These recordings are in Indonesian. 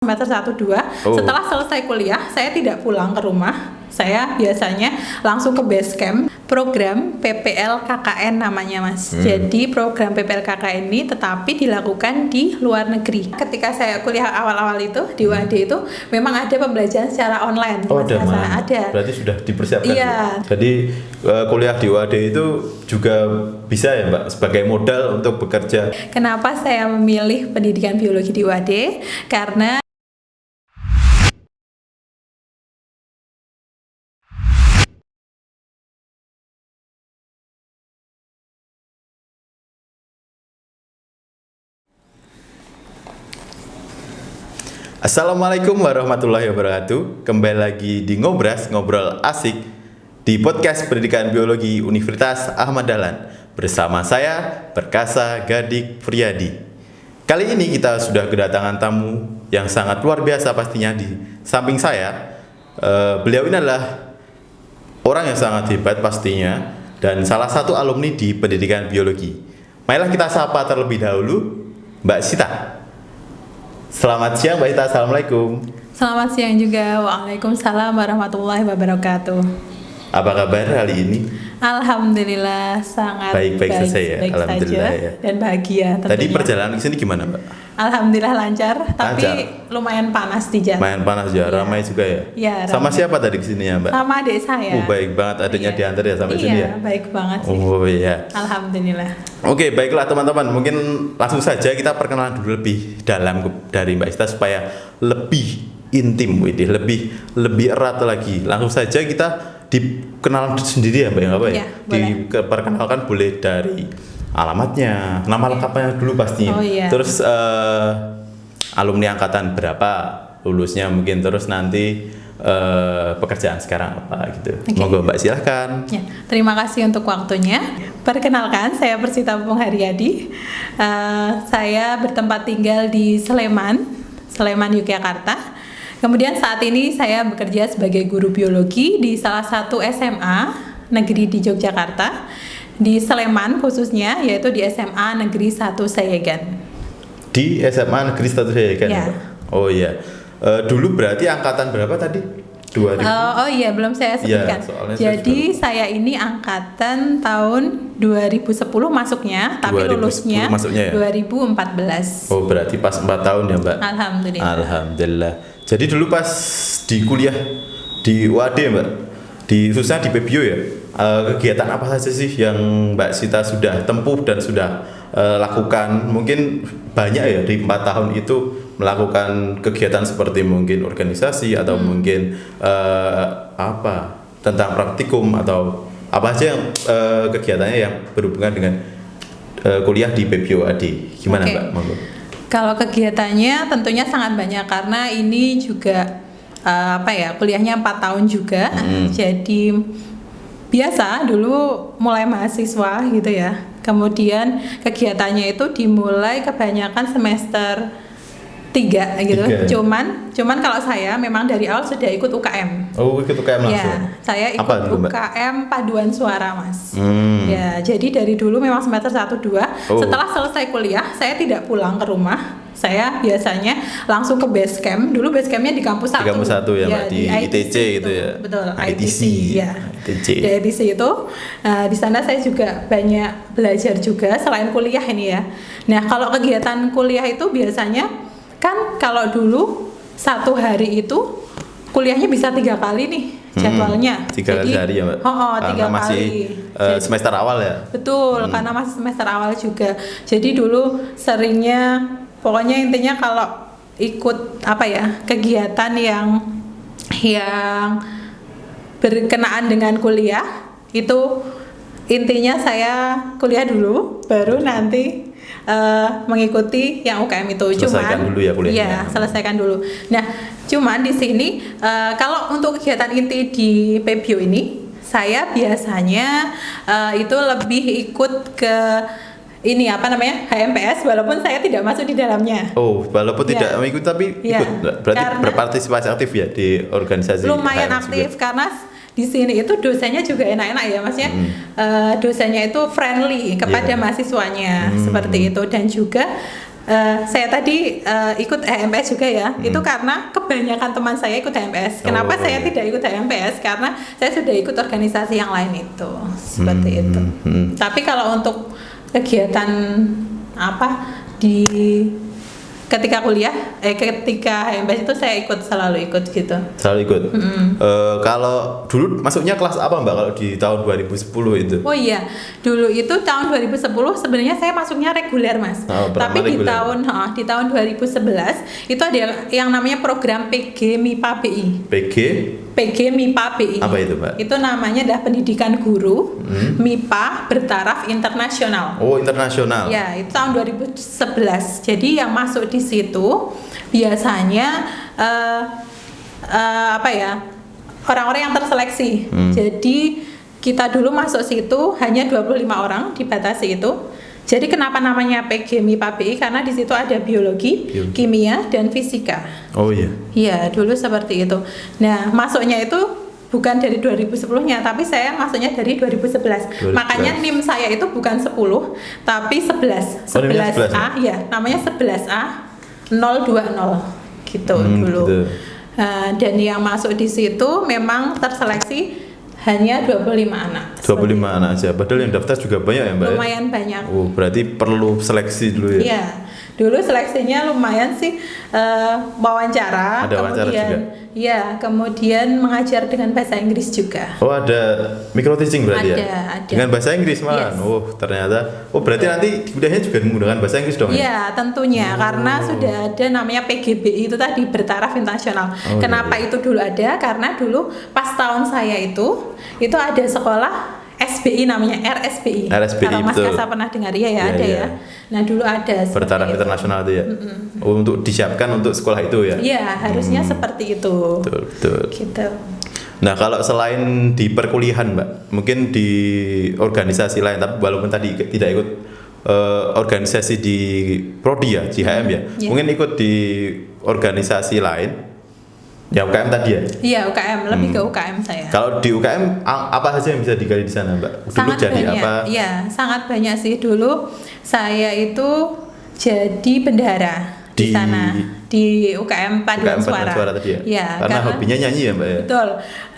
Semester 1 2. Setelah selesai kuliah, saya tidak pulang ke rumah. Saya biasanya langsung ke base camp, program PPL KKN namanya, Mas. Jadi program PPL KKN ini tetapi dilakukan di luar negeri. Ketika saya kuliah awal-awal itu di UAD itu memang ada pembelajaran secara online. Oh, ada. Berarti sudah dipersiapkan. Iya. Jadi kuliah di UAD itu juga bisa ya, Mbak, sebagai modal untuk bekerja. Kenapa saya memilih pendidikan biologi di UAD? Karena Assalamualaikum warahmatullahi wabarakatuh. Kembali lagi di Ngobras, ngobrol asik di podcast Pendidikan Biologi Universitas Ahmad Dahlan bersama saya Perkasa Gadik Priyadi. Kali ini kita sudah kedatangan tamu yang sangat luar biasa pastinya di samping saya. Beliau ini adalah orang yang sangat hebat pastinya dan salah satu alumni di Pendidikan Biologi. Marilah kita sapa terlebih dahulu Mbak Sita. Selamat siang Mbak Ita, Assalamualaikum. Selamat siang juga, Waalaikumsalam warahmatullahi wabarakatuh. Apa kabar hari ini? Alhamdulillah sangat baik saja ya. Alhamdulillah saja ya. Dan bahagia tentunya. Tadi perjalanan ke sini gimana Mbak? Alhamdulillah lancar, tapi lumayan panas di jalan. Lumayan panas ya, ramai juga ya? Iya, sama siapa tadi kesininya Mbak? Sama adik saya. Oh baik banget, adiknya diantar ya sampai sini ya? Iya, baik banget sih. Oh iya. Alhamdulillah. Oke, baiklah teman-teman, mungkin langsung saja kita perkenalan dulu lebih dalam dari Mbak Ista supaya lebih intim, lebih erat lagi. Langsung saja kita dikenal sendiri ya Mbak, ya, Iya, diperkenalkan boleh dari alamatnya, nama lengkapnya dulu pastinya. Oh, iya. Terus alumni angkatan berapa, lulusnya mungkin, terus nanti pekerjaan sekarang apa gitu. Monggo Mbak silahkan. Ya, terima kasih untuk waktunya. Perkenalkan, saya Persita Pupung Haryadi. Saya bertempat tinggal di Sleman, Yogyakarta. Kemudian saat ini saya bekerja sebagai guru biologi di salah satu SMA negeri di Yogyakarta, di Sleman khususnya, yaitu di SMA Negeri 1 Sayegan. Di SMA Negeri 1 Sayegan? Ya. Oh iya. Dulu berarti angkatan berapa tadi? 2000? Oh iya, belum saya sebutkan. Ya, jadi saya ini angkatan tahun 2010 masuknya, tapi 2010 lulusnya masuknya ya? 2014. Oh berarti pas 4 tahun ya Mbak? Alhamdulillah. Jadi dulu pas di kuliah di UAD Mbak, khususnya di PBio ya, kegiatan apa saja sih yang Mbak Sita sudah tempuh dan sudah lakukan? Mungkin banyak ya di 4 tahun itu melakukan kegiatan seperti mungkin organisasi atau mungkin tentang praktikum atau apa aja yang kegiatannya yang berhubungan dengan kuliah di PBio AD. Gimana Mbak? Monggo. Kalau kegiatannya tentunya sangat banyak karena ini juga kuliahnya 4 tahun juga. Jadi biasa dulu mulai mahasiswa gitu ya. Kemudian kegiatannya itu dimulai kebanyakan semester 3 gitu. Cuman kalau saya memang dari awal sudah ikut UKM. Oh, ikut UKM langsung. Ya, saya ikut UKM Paduan Suara, Mas. Ya, jadi dari dulu memang semester 1 2. Setelah selesai kuliah, saya tidak pulang ke rumah. Saya biasanya langsung ke base camp. Dulu base campnya di kampus 1. Di kampus 1 ya, Mbak, di ITC gitu ya. Betul, ITC ya. ITC. Di ITC itu di sana saya juga banyak belajar juga selain kuliah ini ya. Nah, kalau kegiatan kuliah itu biasanya kan kalau dulu satu hari itu kuliahnya bisa 3 kali nih jadwalnya. 3 kali sehari ya Mbak? 3 masih kali. Semester awal ya? Betul, karena masih semester awal juga. Jadi dulu seringnya, pokoknya intinya kalau ikut kegiatan yang berkenaan dengan kuliah, itu intinya saya kuliah dulu, baru nanti mengikuti yang UKM itu. Selesaikan dulu ya kuliahnya. Iya, selesaikan dulu. Nah, cuman di sini kalau untuk kegiatan inti di PBio ini, saya biasanya itu lebih ikut ke HMPS, walaupun saya tidak masuk di dalamnya. Oh, walaupun tidak mengikuti tapi ikut. Berarti berpartisipasi aktif ya di organisasi. Lumayan aktif juga. Karena di sini itu dosennya juga enak-enak ya, maksudnya dosennya itu friendly kepada mahasiswanya seperti itu, dan juga saya tadi ikut HMPS juga ya. Itu karena kebanyakan teman saya ikut HMPS. Kenapa saya tidak ikut HMPS? Karena saya sudah ikut organisasi yang lain itu. Seperti itu. Tapi kalau untuk kegiatan di ketika kuliah, ketika HMPS itu saya selalu ikut gitu. Selalu ikut. Kalau dulu masuknya kelas apa Mbak kalau di tahun 2010 itu? Oh iya, dulu itu tahun 2010 sebenarnya saya masuknya reguler Mas. Tapi reguler. di tahun 2011 itu ada yang namanya program PG MIPA BI. PG MIPA BI. Apa itu Mbak? Itu namanya adalah pendidikan guru MIPA bertaraf internasional. Oh internasional. Ya, itu tahun 2011. Jadi yang masuk di situ biasanya orang-orang yang terseleksi. Jadi kita dulu masuk situ hanya 25 orang dibatasi itu. Jadi kenapa namanya PG MIPA BI? Karena di situ ada biologi, kimia dan fisika. Oh iya. Iya, dulu seperti itu. Nah, masuknya itu bukan dari 2010-nya, tapi saya masuknya dari 2011. Makanya NIM saya itu bukan 10, tapi 11. 11A, ya, namanya 11A 020 gitu dulu. Gitu. Dan yang masuk di situ memang terseleksi hanya 25 anak. 25 anak aja. Padahal yang daftar juga banyak ya, Mbak? Lumayan banyak. Oh, berarti perlu seleksi dulu ya? Iya. Dulu seleksinya lumayan sih, wawancara. Ada wawancara juga? Iya, kemudian mengajar dengan bahasa Inggris juga. Oh, ada micro teaching berarti ada. Dengan bahasa Inggris malah. Yes. Oh, ternyata. Oh, berarti nanti kuliahnya juga menggunakan bahasa Inggris dong? Iya, tentunya karena sudah ada namanya PGBI itu tadi bertaraf internasional. Kenapa itu dulu ada? Karena dulu pas tahun saya itu ada sekolah SBI namanya RSBI. Kalau Mas Kasa pernah dengar ya ada ya. Nah dulu ada bertaraf internasional itu ya. Untuk disiapkan untuk sekolah itu ya. Iya harusnya seperti itu. Betul. Gitu. Nah kalau selain di perkuliahan Mbak, mungkin di organisasi lain, tapi walaupun tadi tidak ikut organisasi di Prodi ya, JHM ya, mungkin ikut di organisasi lain. Ya UKM tadi ya? Iya UKM, lebih ke UKM saya. Kalau di UKM apa saja yang bisa digali di sana Mbak? Dulu sangat jadi banyak. apa? Iya sangat banyak sih dulu. Saya itu jadi bendahara di sana di UKM Paduan Suara tadi ya? Ya karena hobinya nyanyi ya Mbak ya? Betul.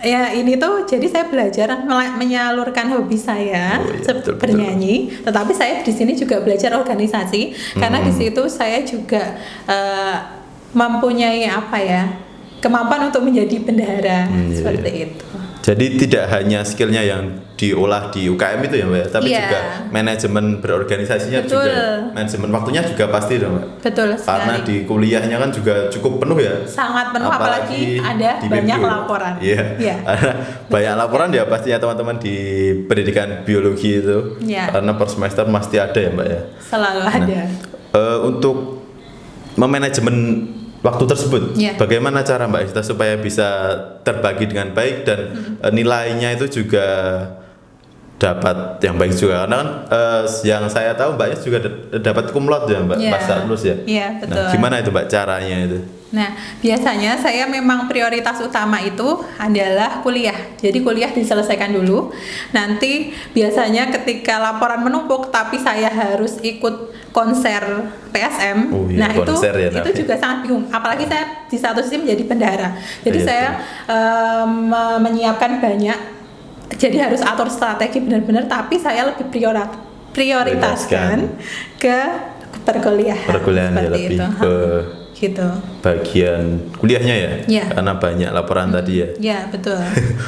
Ya ini tuh jadi saya belajar menyalurkan hobi saya bernyanyi. Tetapi saya di sini juga belajar organisasi karena di situ saya juga mempunyai kemampuan untuk menjadi bendahara seperti itu. Jadi tidak hanya skillnya yang diolah di UKM itu ya Mbak, tapi juga manajemen berorganisasinya juga, manajemen waktunya juga pasti dong Mbak. Betul sekali. Karena di kuliahnya kan juga cukup penuh ya. Sangat penuh, apalagi ada banyak laporan. Iya. Banyak laporan ya pastinya teman-teman di pendidikan biologi itu. Karena per semester pasti ada ya Mbak ya. Selalu ada. Untuk memanajemen waktu tersebut, bagaimana cara Mbak Ista supaya bisa terbagi dengan baik dan nilainya itu juga dapat yang baik juga, karena kan yang saya tahu Mbaknya juga dapat cum laude ya Mbak, pas saat lulus ya. Iya betul. Nah, gimana itu Mbak caranya itu? Nah biasanya saya memang prioritas utama itu adalah kuliah. Jadi kuliah diselesaikan dulu. Nanti biasanya ketika laporan menumpuk, tapi saya harus ikut konser PSM. Nah itu juga sangat bingung. Apalagi saya di satu sisi menjadi bendahara. Jadi saya menyiapkan banyak. Jadi harus atur strategi benar-benar. Tapi saya lebih prioritaskan ke perkuliahan. Perkuliahan ya lebih itu. Ke gitu. Bagian kuliahnya ya, karena banyak laporan tadi ya. Iya betul.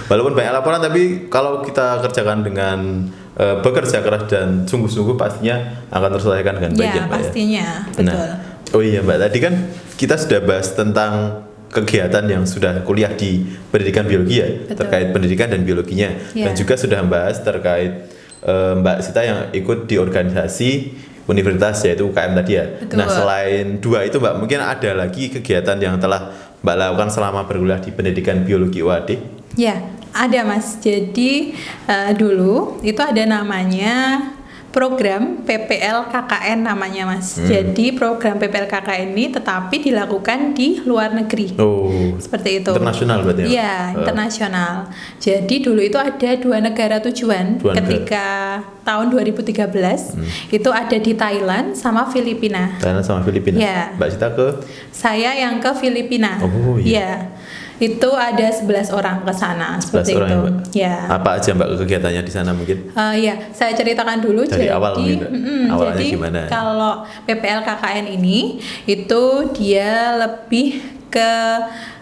Walaupun banyak laporan, tapi kalau kita kerjakan dengan bekerja keras dan sungguh-sungguh pastinya akan terselesaikan dengan baik ya Mbak. Pastinya, betul. Nah, oh iya Mbak, tadi kan kita sudah bahas tentang kegiatan yang sudah kuliah di pendidikan biologi ya, terkait pendidikan dan biologinya, dan juga sudah membahas terkait Mbak Sita yang ikut di organisasi universitas yaitu UKM tadi ya. Betul. Nah selain dua itu Mbak, mungkin ada lagi kegiatan yang telah Mbak lakukan selama berkuliah di pendidikan biologi UAD? Ya, ada Mas. Jadi dulu itu ada namanya program PPL KKN namanya Mas. Jadi program PPL KKN ini tetapi dilakukan di luar negeri. Oh. Seperti itu. Internasional berarti ya? Iya, internasional. Jadi dulu itu ada 2 negara tujuan ketika tahun 2013 itu ada di Thailand sama Filipina. Thailand sama Filipina. Ya. Mbak Sita ke? Saya yang ke Filipina. Oh iya. Ya. Itu ada 11 orang ke sana 11 seperti orang itu. ya, Mbak? Ya. Apa aja Mbak kegiatannya di sana mungkin? Ya, saya ceritakan dulu. Dari jadi, awal mungkin, Mbak. Awalnya jadi gimana? Kalau PPL KKN ini itu dia lebih ke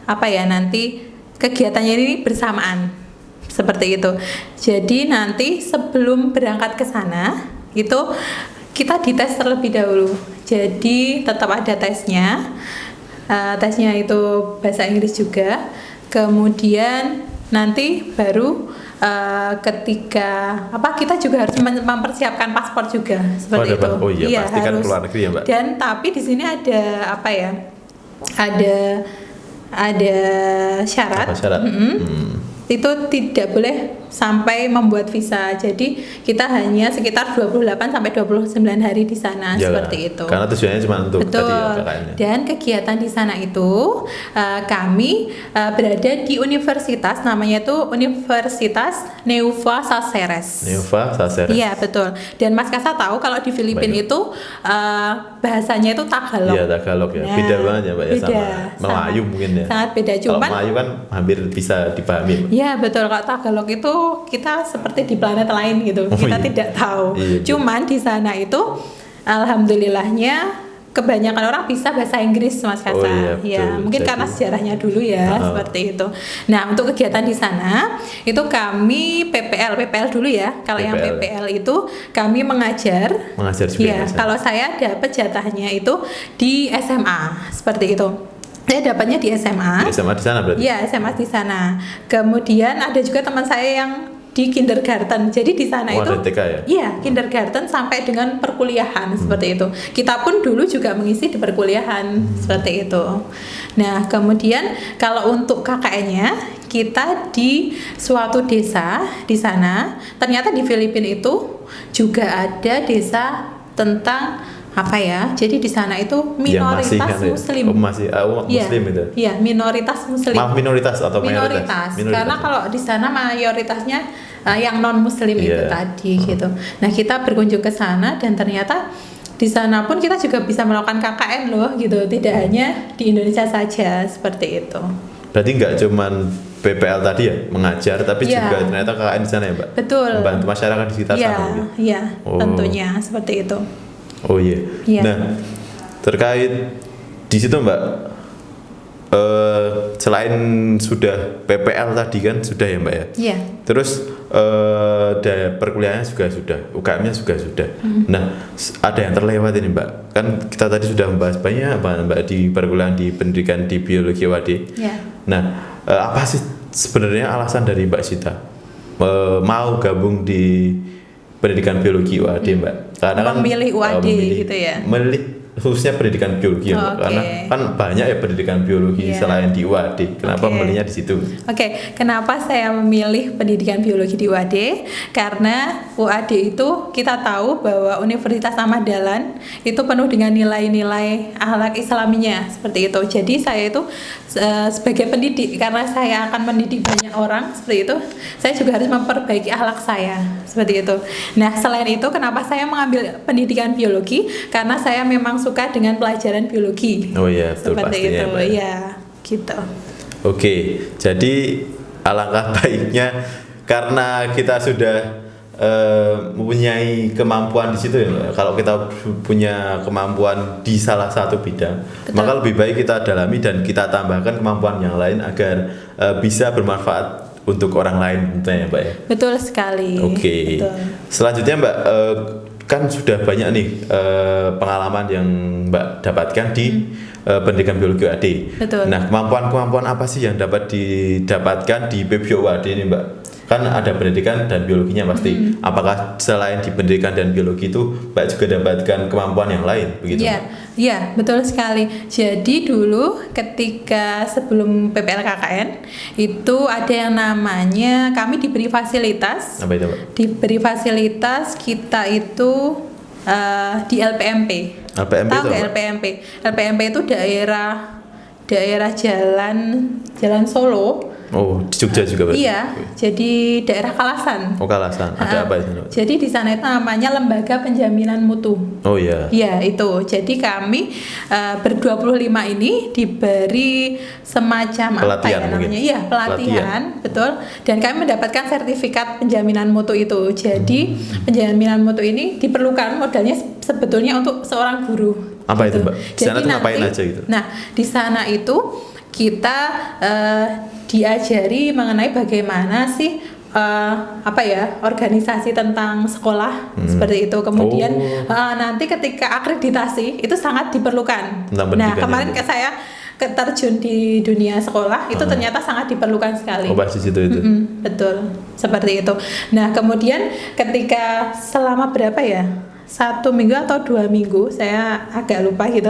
apa ya, nanti kegiatannya ini bersamaan seperti itu. Jadi nanti sebelum berangkat ke sana itu kita dites terlebih dahulu. Jadi tetap ada tesnya. Tesnya itu bahasa Inggris juga. Kemudian nanti baru ketika kita juga harus mempersiapkan paspor juga seperti itu. Oh iya, pasti kan keluar negeri ya Mbak. Dan tapi di sini ada ada syarat. Apa syarat? Itu tidak boleh sampai membuat visa. Jadi kita hanya sekitar 28 sampai 29 hari di sana seperti itu. Karena tujuannya cuma untuk betul. Tadi ya, KKN-nya. Dan kegiatan di sana itu kami berada di universitas, namanya itu Universitas Neuva Cáceres. Neuva Cáceres. Iya, betul. Dan Mas Kasa tahu kalau di Filipina itu bahasanya itu Tagalog. Iya, Tagalog ya. Nah, beda banget ya Mbak ya beda, sama Melayu mungkin ya. Sangat beda. Kalau Cuman Melayu kan hampir bisa dipahami. Iya betul, kalau Tagalog itu kita seperti di planet lain gitu, kita tidak tahu. Cuman di sana itu alhamdulillahnya kebanyakan orang bisa bahasa Inggris Mas Kasa. Ya, mungkin karena sejarahnya dulu ya seperti itu. Nah, untuk kegiatan di sana itu kami PPL dulu ya. Kalau yang PPL itu kami mengajar juga. Ya, kalau saya dapat jatahnya itu di SMA seperti itu. Saya dapatnya di SMA. Di SMA di sana berarti? Iya, SMA di sana. Kemudian ada juga teman saya yang di kindergarten. Jadi di sana itu TK ya? Iya, kindergarten sampai dengan perkuliahan seperti itu. Kita pun dulu juga mengisi di perkuliahan seperti itu. Nah, kemudian kalau untuk KKN-nya kita di suatu desa di sana. Ternyata di Filipina itu juga ada desa tentang jadi di sana itu minoritas Muslim. Muslim itu. Iya, minoritas Muslim. Minoritas atau mayoritas? Karena kalau di sana mayoritasnya yang non Muslim itu tadi gitu. Nah, kita berkunjung ke sana dan ternyata di sana pun kita juga bisa melakukan KKN loh gitu. Tidak hanya di Indonesia saja seperti itu. Berarti nggak cuman PPL tadi ya mengajar, tapi juga ternyata KKN di sana ya Mbak? Betul. Membantu masyarakat di sekitar sana mungkin? Iya, tentunya seperti itu. Oh iya. Nah, terkait di situ Mbak, selain sudah PPL tadi kan sudah ya Mbak ya. Iya. Terus perkuliahannya juga sudah, UKM-nya juga sudah. Nah, ada yang terlewat ini Mbak. Kan kita tadi sudah membahas banyak Mbak di perkuliahan di pendidikan di biologi UAD. Iya. Nah, apa sih sebenarnya alasan dari Mbak Sita mau gabung di pendidikan biologi UAD Mbak? Karena memilih UAD gitu ya. Memilih khususnya pendidikan biologi karena kan banyak ya pendidikan biologi selain di UAD. Kenapa memilihnya di situ? Kenapa saya memilih pendidikan biologi di UAD? Karena UAD itu kita tahu bahwa Universitas Ahmad Dahlan itu penuh dengan nilai-nilai akhlak Islaminya seperti itu. Jadi saya itu sebagai pendidik, karena saya akan mendidik banyak orang seperti itu, saya juga harus memperbaiki akhlak saya seperti itu. Nah, selain itu kenapa saya mengambil pendidikan biologi? Karena saya memang suka dengan pelajaran biologi. Oh iya, betul, seperti pastinya, itu. Mbak. Ya, gitu. Oke, jadi alangkah baiknya karena kita sudah mempunyai kemampuan di situ ya. Kalau kita punya kemampuan di salah satu bidang, maka lebih baik kita dalami dan kita tambahkan kemampuan yang lain agar bisa bermanfaat untuk orang lain tentunya Mbak ya. Betul sekali. Oke. Betul. Selanjutnya Mbak, kan sudah banyak nih pengalaman yang Mbak dapatkan di pendidikan biologi UAD. Betul. Nah, kemampuan-kemampuan apa sih yang dapat didapatkan di PBIO UAD ini Mbak? Kan ada pendidikan dan biologinya pasti. Apakah selain di pendidikan dan biologi itu Mbak juga dapatkan kemampuan yang lain begitu? Iya, iya betul sekali. Jadi dulu ketika sebelum PPLKKN itu ada yang namanya kami diberi fasilitas. Apa itu Mbak? Diberi fasilitas kita itu di LPMP. LPMP Tahu itu nggak apa? LPMP? LPMP itu daerah jalan Solo. Oh, di Jogja juga berarti? Iya, jadi daerah Kalasan. Oh, Kalasan. Ada apa itu Mbak? Jadi di sana itu namanya Lembaga Penjaminan Mutu. Oh iya. Iya itu. Jadi kami ber-25 ini diberi semacam Pelatihan apa ya mungkin? namanya? Iya pelatihan, betul. Dan kami mendapatkan sertifikat penjaminan mutu itu. Jadi penjaminan mutu ini diperlukan modalnya sebetulnya untuk seorang guru. Apa itu gitu. Mbak? Di sana tuh ngapain aja gitu? Nah di sana itu kita diajari mengenai bagaimana sih organisasi tentang sekolah seperti itu. Kemudian nanti ketika akreditasi itu sangat diperlukan. Nah kemarin saya terjun di dunia sekolah itu ternyata sangat diperlukan sekali. Oh, di situ itu. Betul, seperti itu. Nah kemudian ketika selama berapa ya? 1 minggu atau 2 minggu, saya agak lupa gitu.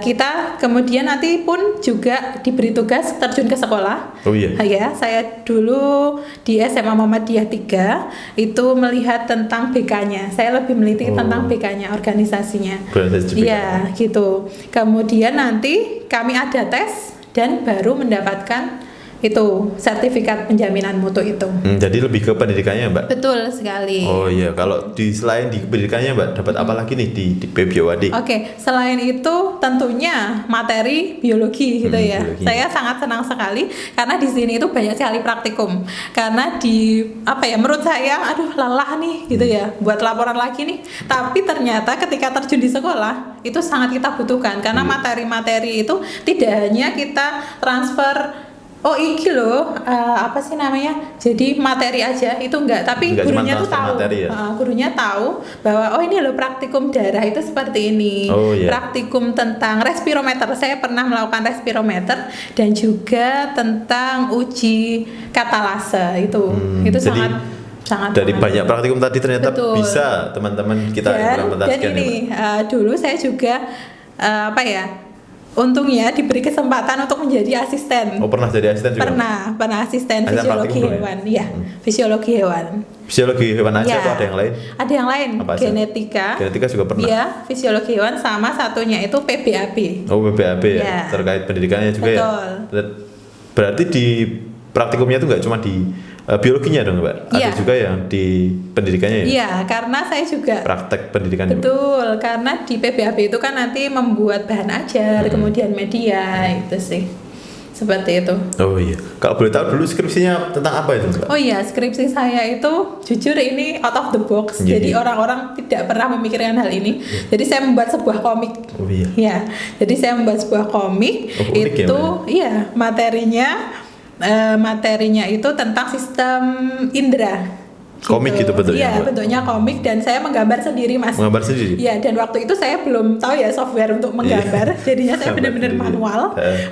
Kita kemudian nanti pun juga diberi tugas terjun ke sekolah. Oh iya. Ya, saya dulu di SMA Muhammadiyah 3 itu melihat tentang BK-nya. Saya lebih meneliti tentang BK-nya, organisasinya. Iya, gitu. Kemudian nanti kami ada tes dan baru mendapatkan itu sertifikat penjaminan mutu itu. Jadi lebih ke pendidikannya Mbak? Betul sekali. Oh iya, kalau selain di pendidikannya Mbak dapat apa lagi nih di PBOAD? Oke, selain itu tentunya materi biologi gitu ya. Biologi. Saya sangat senang sekali karena di sini itu banyak sekali praktikum. Karena menurut saya lelah nih gitu ya buat laporan lagi nih. Tapi ternyata ketika terjun di sekolah itu sangat kita butuhkan karena materi-materi itu tidak hanya kita transfer iki loh, jadi materi aja itu enggak, tapi gurunya tuh tahu, gurunya tahu bahwa ini loh praktikum darah itu seperti ini, praktikum tentang respirometer, saya pernah melakukan respirometer dan juga tentang uji katalase itu sangat dari banyak praktikum tadi ternyata bisa teman-teman kita implementasikan. Dan ini dulu saya juga untungnya diberi kesempatan untuk menjadi asisten. Oh, pernah jadi asisten juga? Pernah asisten fisiologi hewan. Iya, fisiologi hewan. Fisiologi hewan aja atau ada yang lain? Ada yang lain, genetika. Genetika juga pernah? Iya, fisiologi hewan sama satunya itu PBAB. Oh, PBAB ya, terkait pendidikannya juga. Betul. Ya? Berarti di praktikumnya itu nggak cuma di biologinya dong Mbak? Ada juga yang di pendidikannya ya? Iya, karena saya juga praktek pendidikan. Betul, karena di PBAB itu kan nanti membuat bahan ajar, kemudian media itu sih. Seperti itu. Oh iya. Kalau boleh tahu dulu skripsinya tentang apa itu Mbak? Oh iya, skripsi saya itu jujur ini out of the box. Jadi orang-orang tidak pernah memikirkan hal ini. Jadi saya membuat sebuah komik. Oh iya. Ya, jadi saya membuat sebuah komik itu materinya itu tentang sistem indera. Komik gitu bentuknya? Iya, bentuknya komik dan saya menggambar sendiri Mas. Menggambar sendiri? Iya, dan waktu itu saya belum tahu ya software untuk menggambar. Jadinya saya benar-benar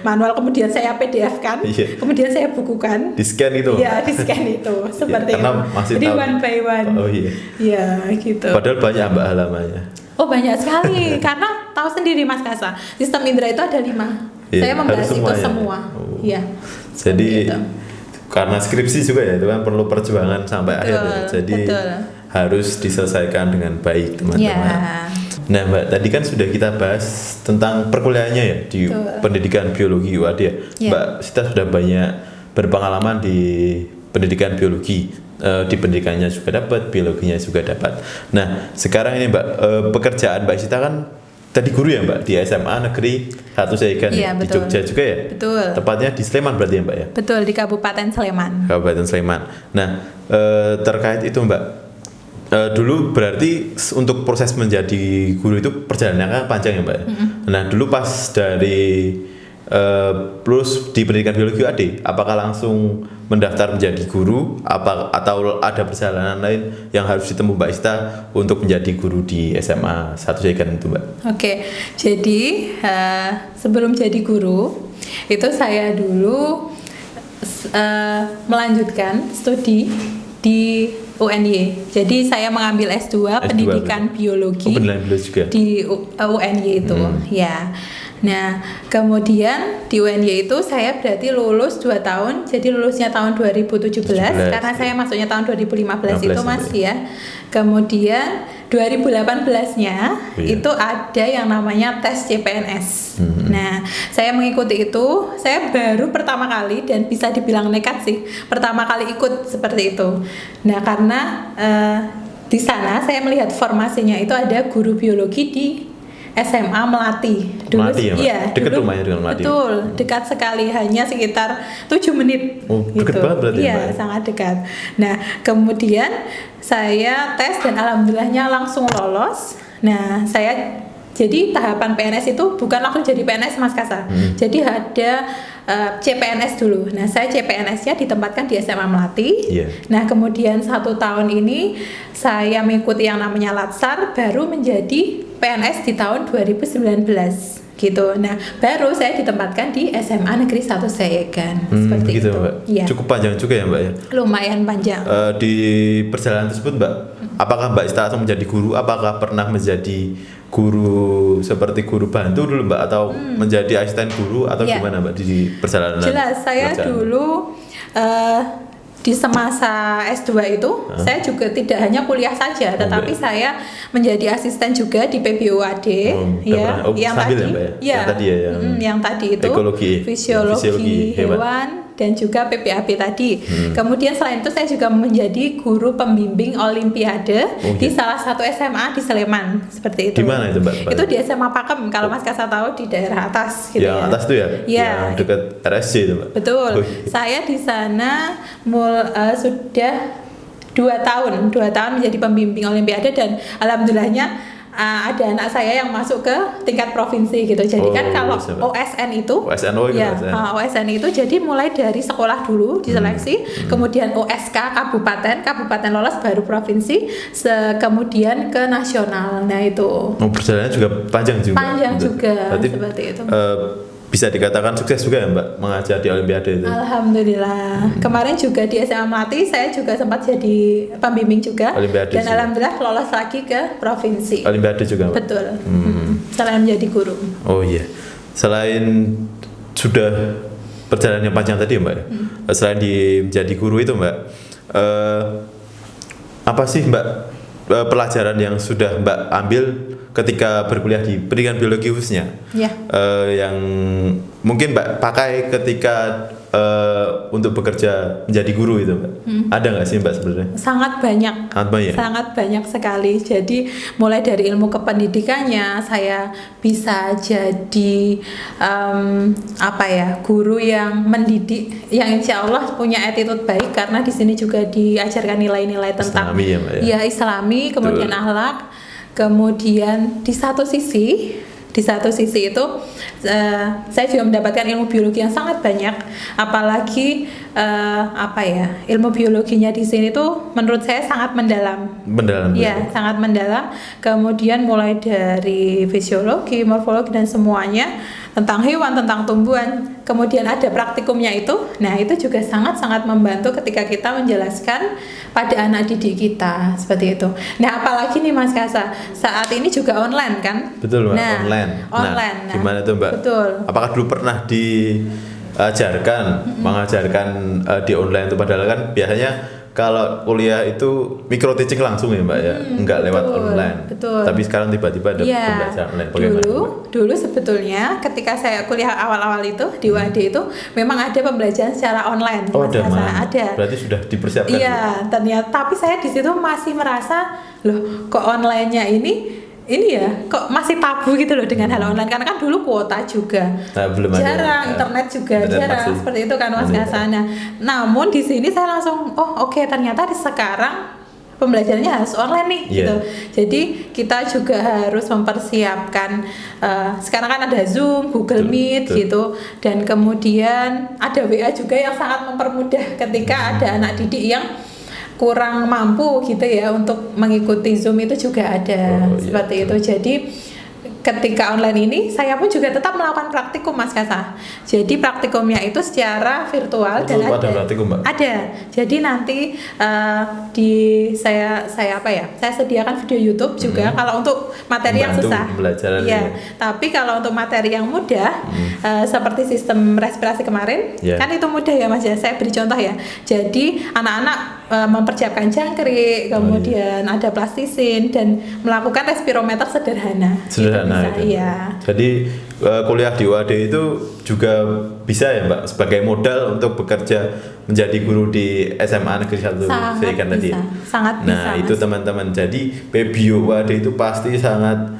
manual kemudian saya PDF-kan, kemudian saya bukukan. Di-scan itu? Iya, di-scan itu. Seperti itu. Jadi one by one. Oh iya. Iya, gitu. Padahal banyak Mbak halamannya. Oh, banyak sekali. Karena tahu sendiri Mas Kasa, sistem indera itu ada 5. Saya membahas itu semua. Iya. Jadi karena skripsi juga ya itu kan perlu perjuangan sampai akhir ya. Jadi harus diselesaikan dengan baik teman-teman. Nah Mbak, tadi kan sudah kita bahas tentang perkuliahannya ya di pendidikan biologi UAD ya. Mbak Sita sudah banyak berpengalaman di pendidikan biologi. Di pendidikannya juga dapat, biologinya juga dapat. Nah sekarang ini Mbak, pekerjaan Mbak Sita kan tadi guru ya Mbak di SMA Negeri 1 Saigan di Jogja juga ya? Betul. Tepatnya di Sleman berarti ya Mbak ya? Betul, di Kabupaten Sleman. Kabupaten Sleman. Nah terkait itu Mbak, dulu berarti untuk proses menjadi guru itu perjalanannya kan panjang ya Mbak? Nah dulu pas dari lulus di pendidikan biologi UAD, apakah langsung mendaftar menjadi guru atau ada perjalanan lain yang harus ditempuh Mbak Sita untuk menjadi guru di SMA 1 Saigan itu Mbak? Oke, jadi sebelum jadi guru itu saya dulu melanjutkan studi di UNY. Jadi saya mengambil S2 pendidikan biologi juga di UNY itu, ya. Nah, kemudian di UNY itu saya berarti lulus 2 tahun. Jadi lulusnya tahun 2017 karena saya masuknya tahun 2015 itu Mas ya. Kemudian 2018-nya itu ada yang namanya tes CPNS. Nah, saya mengikuti itu, saya baru pertama kali dan bisa dibilang nekat sih. Pertama kali ikut seperti itu. Nah, karena di sana saya melihat formasinya itu ada guru biologi di SMA Melati. Dulu, Melati ya, iya, dekat dulu, rumahnya dengan Melati. Betul, dekat sekali, hanya sekitar 7 menit. Oh, dekat banget berarti iya, ya, sangat dekat. Nah, kemudian saya tes dan alhamdulillahnya langsung lolos. Nah, saya jadi tahapan PNS itu bukan langsung jadi PNS Mas Kasa. Jadi ada CPNS dulu. Nah, saya CPNS-nya ditempatkan di SMA Melati. Nah, kemudian 1 tahun ini saya mengikuti yang namanya Latsar, baru menjadi PNS di tahun 2019 gitu. Nah, baru saya ditempatkan di SMA Negeri 1 Sayegan. Seperti begitu, itu. Mbak. Ya. Cukup panjang juga ya, Mbak ya. Lumayan panjang. Di perjalanan tersebut, Mbak, apakah Mbak langsung menjadi guru? Apakah pernah menjadi guru seperti guru bantu dulu, Mbak, atau menjadi asisten guru atau gimana, Mbak, di perjalanan? Jelas, saya dulu di semasa S2 itu saya juga tidak hanya kuliah saja, tetapi saya menjadi asisten juga di PBOAD yang tadi yang tadi itu fisiologi hewan dan juga PPAB tadi. Kemudian selain itu saya juga menjadi guru pembimbing Olimpiade di salah satu SMA di Sleman, seperti itu. Di mana itu, Mbak? Itu di SMA Pakem, kalau Mas Kasa tahu, di daerah atas gitu. Yang atas itu ya? Ya. Yang dekat RSC itu, Mbak. Betul. Saya di sana sudah 2 tahun menjadi pembimbing Olimpiade dan alhamdulillahnya ada anak saya yang masuk ke tingkat provinsi gitu. Jadi kan kalau OSN itu OSN itu jadi mulai dari sekolah dulu diseleksi, kemudian OSK kabupaten lolos, baru provinsi, kemudian ke nasional. Nah itu. Perjalanannya juga panjang juga. Berarti, seperti itu. Bisa dikatakan sukses juga ya, Mbak, mengajar di Olimpiade itu? Alhamdulillah. Kemarin juga di SMA Melati saya juga sempat jadi pembimbing juga. Olimpiade dan juga. Alhamdulillah lolos lagi ke provinsi. Olimpiade juga, Mbak? Betul. Selain menjadi guru. Oh iya. Selain sudah perjalanan yang panjang tadi ya, Mbak, selain menjadi guru itu, Mbak, apa sih, Mbak, pelajaran yang sudah Mbak ambil ketika berkuliah di pendidikan biologi khususnya, yang mungkin Mbak pakai ketika untuk bekerja menjadi guru itu, Mbak? Ada nggak sih, Mbak, sebenarnya? Sangat banyak sekali. Jadi mulai dari ilmu kependidikannya saya bisa jadi guru yang mendidik, yang insya Allah punya attitude baik, karena di sini juga diajarkan nilai-nilai tentang Islami, ya, Mbak, ya? Islami, kemudian akhlak. Kemudian di satu sisi itu saya juga mendapatkan ilmu biologi yang sangat banyak, apalagi ilmu biologinya di sini tuh menurut saya sangat mendalam. Ya, sangat mendalam. Kemudian mulai dari fisiologi, morfologi dan semuanya tentang hewan, tentang tumbuhan. Kemudian ada praktikumnya itu. Nah, itu juga sangat-sangat membantu ketika kita menjelaskan pada anak didik kita, seperti itu. Nah, apalagi nih Mas Kasa, saat ini juga online kan? Betul, Mbak. Online. Nah, gimana tuh, Mbak? Betul. Apakah dulu pernah mengajarkan di online itu, padahal kan biasanya kalau kuliah itu mikro teaching langsung ya, Mbak, ya, enggak lewat online. Betul. Tapi sekarang tiba-tiba ada pembelajaran online. Dulu sebetulnya ketika saya kuliah awal-awal itu di UAD itu memang ada pembelajaran secara online. Ada. Berarti sudah dipersiapkan. Iya, ternyata. Tapi saya di situ masih merasa, loh, kok online-nya ini ya kok masih tabu gitu loh dengan hal online, karena kan dulu kuota juga jarang, internet juga jarang, seperti itu kan Mas Kasana. Namun di sini saya langsung ternyata di sekarang pembelajarannya harus online nih gitu. Jadi kita juga harus mempersiapkan sekarang kan ada Zoom, Google Meet gitu, dan kemudian ada WA juga yang sangat mempermudah ketika ada anak didik yang kurang mampu gitu ya untuk mengikuti Zoom, itu juga ada seperti itu. Jadi ketika online ini saya pun juga tetap melakukan praktikum Mas Kasa. Jadi praktikumnya itu secara virtual dan ada praktikum, Mbak? Ada. Jadi nanti saya sediakan video YouTube juga kalau untuk materi membantu yang susah. Iya. Tapi kalau untuk materi yang mudah seperti sistem respirasi kemarin kan itu mudah ya Mas ya. Saya beri contoh ya. Jadi anak-anak mempersiapkan jangkrik, kemudian ada plastisin dan melakukan respirometer sederhana. Iya. Jadi kuliah di UAD itu juga bisa ya Mbak sebagai modal untuk bekerja menjadi guru di SMA Negeri 1 Seikan tadi. Sangat bisa. Nah, itu teman-teman. Jadi PBio UAD itu pasti sangat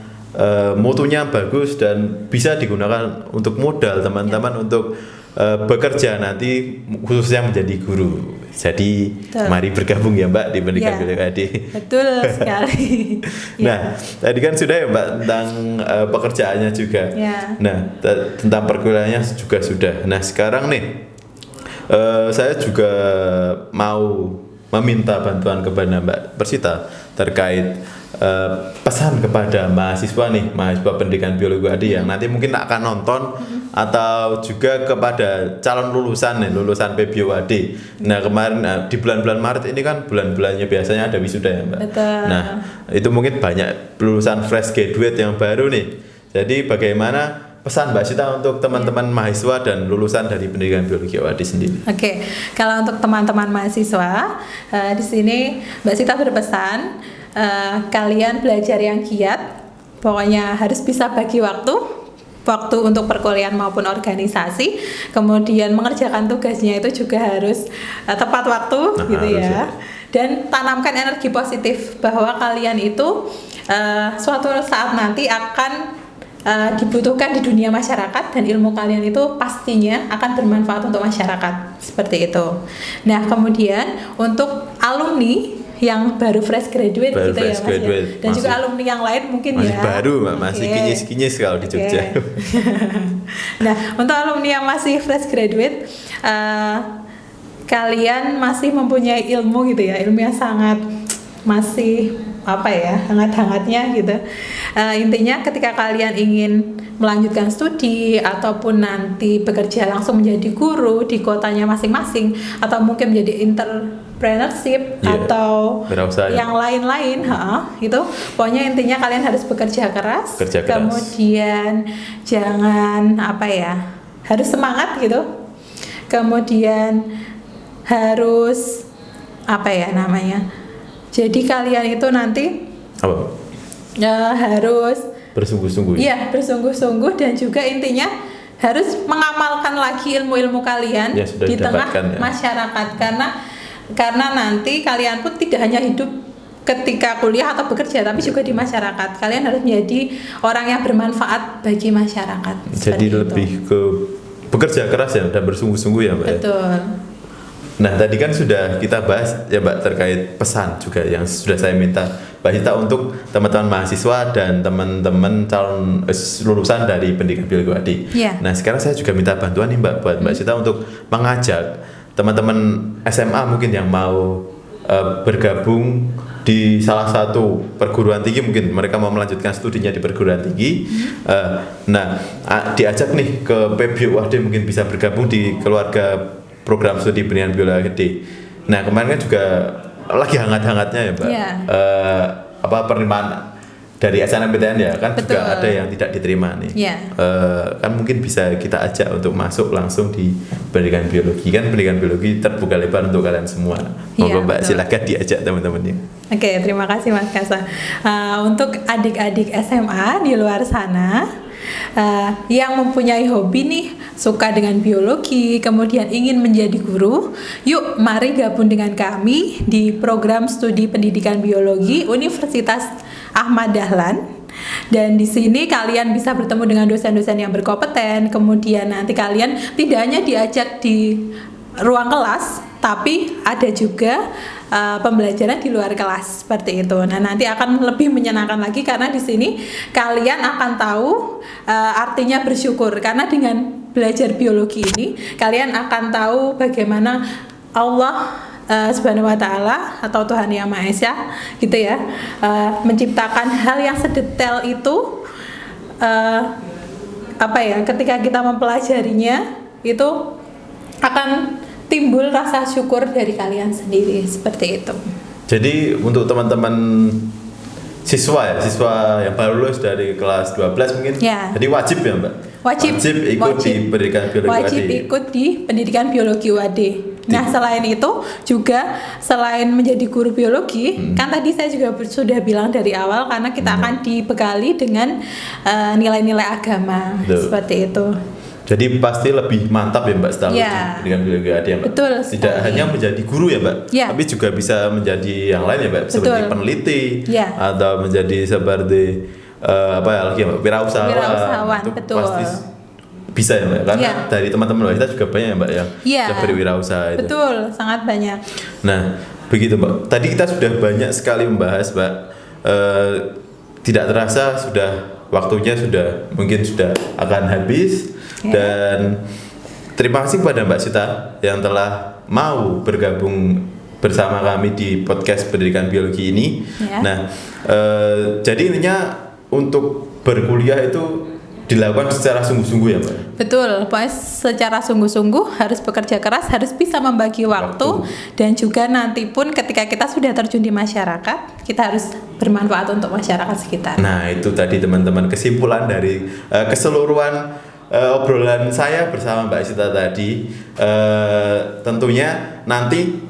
mutunya bagus dan bisa digunakan untuk modal teman-teman untuk bekerja nanti khususnya menjadi guru. Jadi mari bergabung ya Mbak di Pendidikan Biologi UAD. Betul sekali. Nah, tadi kan sudah ya Mbak tentang pekerjaannya juga. Nah, tentang perkuliahannya juga sudah. Nah, sekarang nih saya juga mau meminta bantuan kepada Mbak Persita terkait pesan kepada mahasiswa pendidikan biologi UAD yang nanti mungkin akan nonton atau juga kepada calon lulusan PBio UAD. Nah, kemarin di bulan-bulan Maret ini kan bulan-bulannya biasanya ada wisuda ya Mbak. Betul. Nah, itu mungkin banyak lulusan fresh graduate yang baru nih. Jadi bagaimana pesan Mbak Sita untuk teman-teman mahasiswa dan lulusan dari pendidikan biologi UAD sendiri? Oke, kalau untuk teman-teman mahasiswa di sini Mbak Sita berpesan kalian belajar yang giat, pokoknya harus bisa bagi waktu untuk perkuliahan maupun organisasi, kemudian mengerjakan tugasnya itu juga harus tepat waktu gitu ya. Dan tanamkan energi positif bahwa kalian itu suatu saat nanti akan dibutuhkan di dunia masyarakat dan ilmu kalian itu pastinya akan bermanfaat untuk masyarakat seperti itu. Nah, kemudian untuk alumni yang baru fresh graduate gitu ya Mas ya. Dan juga alumni yang lain mungkin masih baru Mbak, masih kinyis-kinyis kalau di Jogja. Nah, untuk alumni yang masih fresh graduate kalian masih mempunyai ilmu gitu ya, ilmu yang sangat masih hangat-hangatnya gitu. Intinya ketika kalian ingin melanjutkan studi ataupun nanti bekerja langsung menjadi guru di kotanya masing-masing atau mungkin menjadi entrepreneurship atau yang lain-lain, gitu. Pokoknya intinya kalian harus bekerja keras. Kemudian jangan harus semangat gitu. Kemudian harus jadi kalian itu nanti harus bersungguh-sungguh. Iya, bersungguh-sungguh dan juga intinya harus mengamalkan lagi ilmu-ilmu kalian di tengah masyarakat karena nanti kalian pun tidak hanya hidup ketika kuliah atau bekerja tapi juga di masyarakat. Kalian harus menjadi orang yang bermanfaat bagi masyarakat. Jadi lebih ke bekerja keras ya dan bersungguh-sungguh ya Mbak. Betul. Nah, tadi kan sudah kita bahas ya Mbak terkait pesan juga yang sudah saya minta Mbak Sita untuk teman-teman mahasiswa dan teman-teman calon lulusan dari pendidikan biologi UAD. Nah, sekarang saya juga minta bantuan nih Mbak buat Mbak Sita untuk mengajak teman-teman SMA mungkin yang mau bergabung di salah satu perguruan tinggi, mungkin mereka mau melanjutkan studinya di perguruan tinggi. Diajak nih ke PBio UAD, mungkin bisa bergabung di keluarga program studi pendidikan biologi UAD. Nah, kemarin kan juga lagi hangat-hangatnya ya Mbak, penerimaan dari SNMPTN ya kan. Betul. Juga ada yang tidak diterima nih. Kan mungkin bisa kita ajak untuk masuk langsung di pendidikan biologi, kan pendidikan biologi terbuka lebar untuk kalian semua. Monggo Mbak, silakan diajak teman-temannya. Oke, terima kasih Mas Kasa. Untuk adik-adik SMA di luar sana yang mempunyai hobi nih, suka dengan biologi, kemudian ingin menjadi guru, yuk mari gabung dengan kami di program studi pendidikan biologi Universitas Ahmad Dahlan. Dan di sini kalian bisa bertemu dengan dosen-dosen yang berkompeten. Kemudian nanti kalian tidak hanya diajak di ruang kelas, tapi ada juga pembelajaran di luar kelas seperti itu. Nah, nanti akan lebih menyenangkan lagi karena di sini kalian akan tahu artinya bersyukur, karena dengan belajar biologi ini kalian akan tahu bagaimana Allah Subhanahu wa ta'ala atau Tuhan Yang Maha Esa gitu ya, menciptakan hal yang sedetail itu ketika kita mempelajarinya itu akan timbul rasa syukur dari kalian sendiri, seperti itu. Jadi untuk teman-teman siswa yang baru lulus dari kelas 12 mungkin, jadi wajib ya Mbak? Wajib ikut di pendidikan biologi UAD. Wajib ikut di pendidikan biologi UAD. Nah, selain itu juga selain menjadi guru biologi, kan tadi saya juga sudah bilang dari awal karena kita akan dibekali dengan nilai-nilai agama. Seperti itu. Jadi pasti lebih mantap ya Mbak setelah di pendidikan biologi UAD ya Mbak? Betul. Tidak hanya menjadi guru ya Mbak, tapi juga bisa menjadi yang lain ya Mbak, seperti peneliti atau menjadi seperti wirausahawan. Itu betul. Pasti bisa ya Mbak, karena dari teman-teman kita juga banyak ya Mbak yang berwirausaha itu. Betul, sangat banyak. Nah, begitu Mbak. Tadi kita sudah banyak sekali membahas Mbak. Tidak terasa waktunya mungkin sudah akan habis. Dan terima kasih kepada Mbak Sita yang telah mau bergabung bersama kami di podcast pendidikan biologi ini. Nah, jadi intinya untuk berkuliah itu dilakukan secara sungguh-sungguh ya Mbak? Betul, pokoknya secara sungguh-sungguh, harus bekerja keras, harus bisa membagi waktu. Dan juga nanti pun ketika kita sudah terjun di masyarakat, kita harus bermanfaat untuk masyarakat sekitar. Nah, itu tadi teman-teman kesimpulan dari keseluruhan obrolan saya bersama Mbak Sita tadi. Tentunya nanti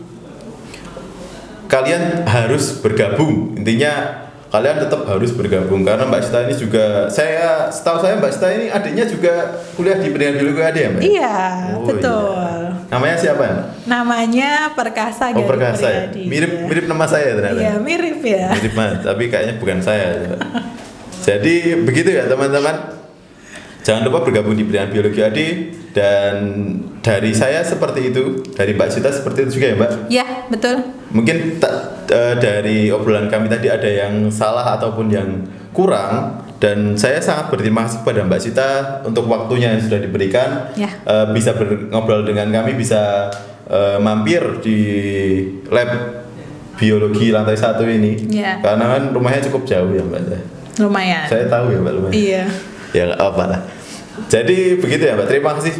kalian harus bergabung. Intinya kalian tetap harus bergabung karena Mbak Sita ini juga, setahu saya Mbak Sita ini adiknya juga kuliah di pendidikan biologi UAD ya Mbak? Iya, betul. Iya. Namanya siapa ya Mbak? Namanya Perkasa Gading Perkasa ya? Mirip nama saya ternyata. Iya, mirip ya. Mirip banget, tapi kayaknya bukan saya. Jadi begitu ya teman-teman. Jangan lupa bergabung di pendidikan biologi UAD. Dan dari saya seperti itu, dari Mbak Sita seperti itu juga ya Mbak? Iya, betul. Mungkin dari obrolan kami tadi ada yang salah ataupun yang kurang, dan saya sangat berterima kasih kepada Mbak Sita untuk waktunya yang sudah diberikan. Bisa ngobrol dengan kami, bisa mampir di lab biologi lantai 1 ini. Karena kan rumahnya cukup jauh ya Mbak. Lumayan. Saya tahu ya Mbak, lumayan. Iya. Ya nggak apa lah. Jadi begitu ya Mbak. Terima kasih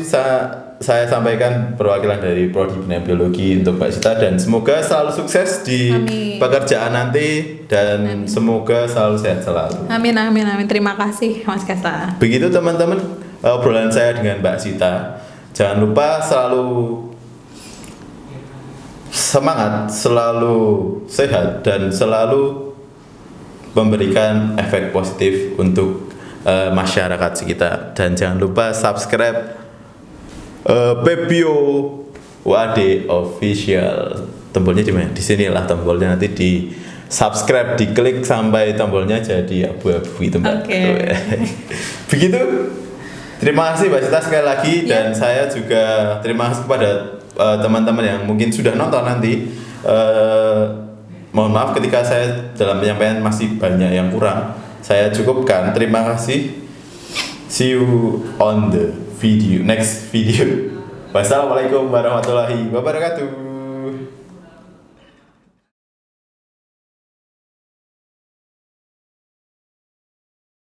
saya sampaikan perwakilan dari Prodi Pendidikan Biologi untuk Mbak Sita, dan semoga selalu sukses di pekerjaan nanti, dan semoga selalu sehat selalu. Amin. Terima kasih Mas Kasa. Begitu teman-teman obrolan saya dengan Mbak Sita. Jangan lupa selalu semangat, selalu sehat, dan selalu memberikan efek positif untuk masyarakat sekitar. Dan jangan lupa subscribe Pebio UAD Official. Tombolnya di mana? Di sinilah tombolnya, nanti di subscribe, diklik sampai tombolnya jadi abu-abu itu Mbak. Begitu. Terima kasih Mbak Sita sekali lagi, dan saya juga terima kasih kepada teman-teman yang mungkin sudah nonton nanti. Mohon maaf ketika saya dalam penyampaian masih banyak yang kurang. Saya cukupkan. Terima kasih. See you on the next video. Wassalamualaikum warahmatullahi wabarakatuh.